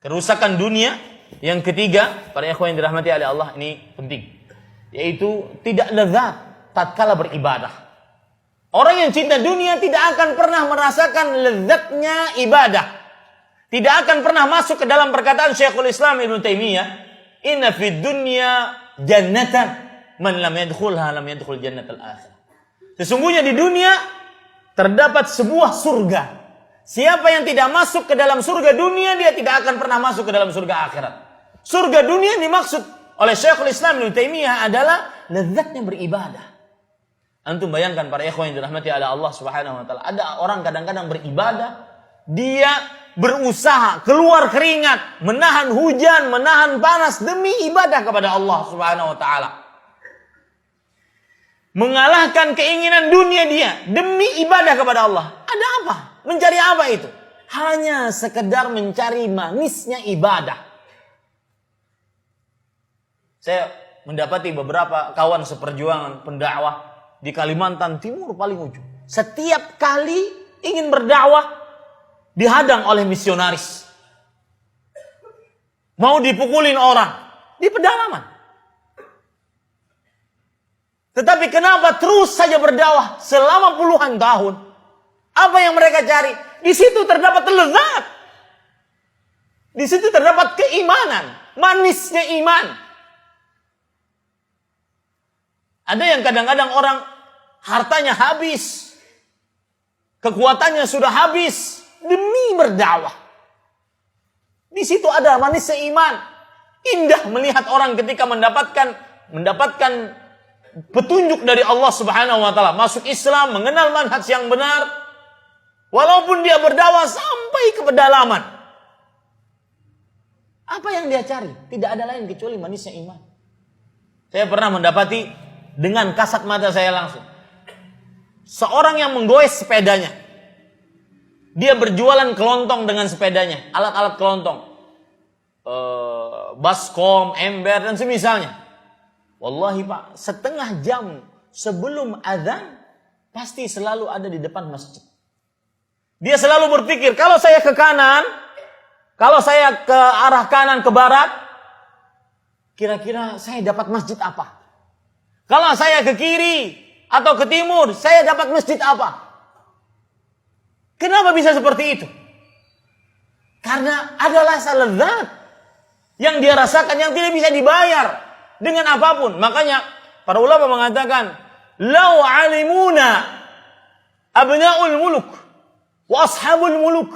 Kerusakan dunia yang ketiga, para ikhwan yang dirahmati oleh Allah, ini penting, yaitu tidak lezat tatkala beribadah. Orang yang cinta dunia tidak akan pernah merasakan lezatnya ibadah. Tidak akan pernah masuk ke dalam perkataan Syekhul Islam Ibnu Taimiyah, "Inna fid dunya jannatan, man lam yadkhulha lam yadkhul jannatal akhirah." Sesungguhnya di dunia terdapat sebuah surga. Siapa yang tidak masuk ke dalam surga dunia, dia tidak akan pernah masuk ke dalam surga akhirat. Surga dunia yang dimaksud oleh Syekhul Islam Ibnu Taimiyah adalah lezatnya beribadah. Antum bayangkan para ikhwan yang dirahmati oleh Allah Subhanahu wa taala, ada orang kadang-kadang beribadah, dia berusaha keluar keringat, menahan hujan, menahan panas demi ibadah kepada Allah Subhanahu wa taala. Mengalahkan keinginan dunia dia demi ibadah kepada Allah. Ada apa? Mencari apa itu? Hanya sekedar mencari manisnya ibadah. Saya mendapati beberapa kawan seperjuangan pendakwah di Kalimantan Timur paling ujung. Setiap kali ingin berdakwah dihadang oleh misionaris. Mau dipukulin orang di pedalaman. Tetapi kenapa terus saja berdakwah selama puluhan tahun? Apa yang mereka cari? Di situ terdapat lezat. Di situ terdapat keimanan, manisnya iman. Ada yang kadang-kadang orang hartanya habis, kekuatannya sudah habis demi berdakwah. Di situ ada manisnya iman. Indah melihat orang ketika mendapatkan petunjuk dari Allah Subhanahu wa taala, masuk Islam, mengenal manhaj yang benar, walaupun dia berdakwah sampai ke pedalaman. Apa yang dia cari? Tidak ada lain kecuali manisnya iman. Saya pernah mendapati dengan kasat mata saya langsung seorang yang menggoes sepedanya. Dia berjualan kelontong dengan sepedanya, alat-alat kelontong, baskom, ember dan semisalnya. Wallahi Pak, setengah jam sebelum azan pasti selalu ada di depan masjid. Dia selalu berpikir, kalau saya ke kanan, kalau saya ke arah kanan ke barat, kira-kira saya dapat masjid apa? Kalau saya ke kiri atau ke timur, saya dapat masjid apa? Kenapa bisa seperti itu? Karena adalah lezat yang dia rasakan yang tidak bisa dibayar dengan apapun. Makanya para ulama mengatakan, "Lau alimuna abna'ul muluk wa ashabul muluk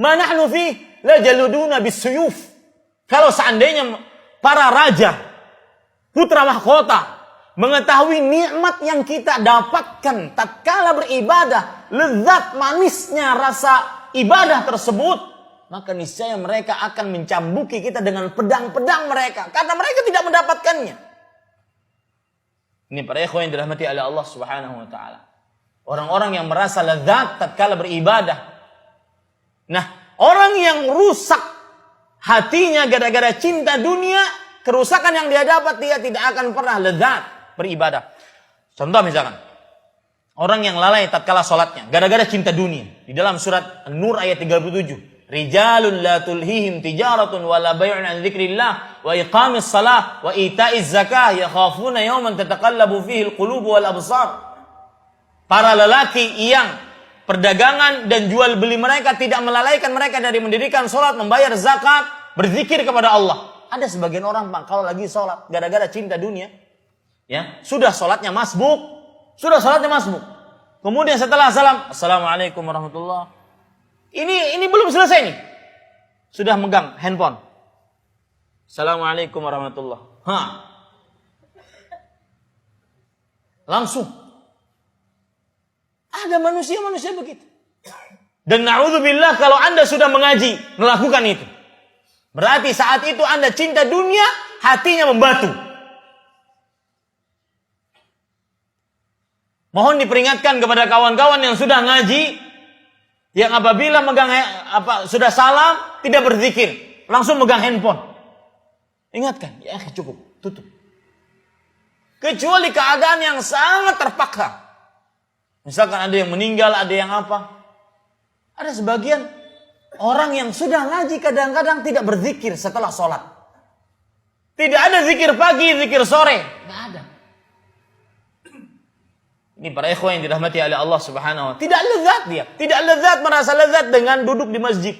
ma nahnu fi la jaluduna bisuyuf." Kalau seandainya para raja, putra mahkota mengetahui nikmat yang kita dapatkan tatkala beribadah, lezat manisnya rasa ibadah tersebut, maka niscaya mereka akan mencambuki kita dengan pedang-pedang mereka karena mereka tidak mendapatkannya. Ini para ikhwan yang dirahmati oleh Allah Subhanahu wa taala. Orang-orang yang merasa lezat tatkala beribadah. Nah, orang yang rusak hatinya gara-gara cinta dunia, kerusakan yang dia dapat, dia tidak akan pernah lezat beribadah. Contoh misalkan, orang yang lalai tatkala salatnya gara-gara cinta dunia. Di dalam surat An-Nur ayat 37, "Rijalun la tulhihim tijaratun wala bay'un an dzikrillah wa iqamis shalah wa ita'iz zakah yakhafuna yawman tataqallabu fihi al-qulub wal absar." Para lelaki yang perdagangan dan jual beli mereka tidak melalaikan mereka dari mendirikan salat, membayar zakat, berzikir kepada Allah. Ada sebagian orang Pak, kalau lagi salat gara-gara cinta dunia, ya, sudah salatnya masbuk. Kemudian setelah salam, "Assalamualaikum warahmatullahi." Ini belum selesai nih. Sudah megang handphone. "Assalamualaikum warahmatullahi." Langsung. Ada manusia begitu. Dan na'udzubillah kalau Anda sudah mengaji, melakukan itu, berarti saat itu Anda cinta dunia, hatinya membatu. Mohon diperingatkan kepada kawan-kawan yang sudah ngaji, yang apabila sudah salam tidak berzikir, langsung megang handphone. Ingatkan, ya cukup, tutup. Kecuali keadaan yang sangat terpaksa. Misalkan ada yang meninggal, ada yang apa. Ada sebagian Orang yang sudah ngaji kadang-kadang tidak berzikir setelah sholat. Tidak ada zikir pagi, zikir sore. Tidak ada. Ini para ikhwan yang dirahmati oleh Allah Subhanahu wa ta'ala. Tidak lezat dia. Tidak lezat, merasa lezat dengan duduk di masjid.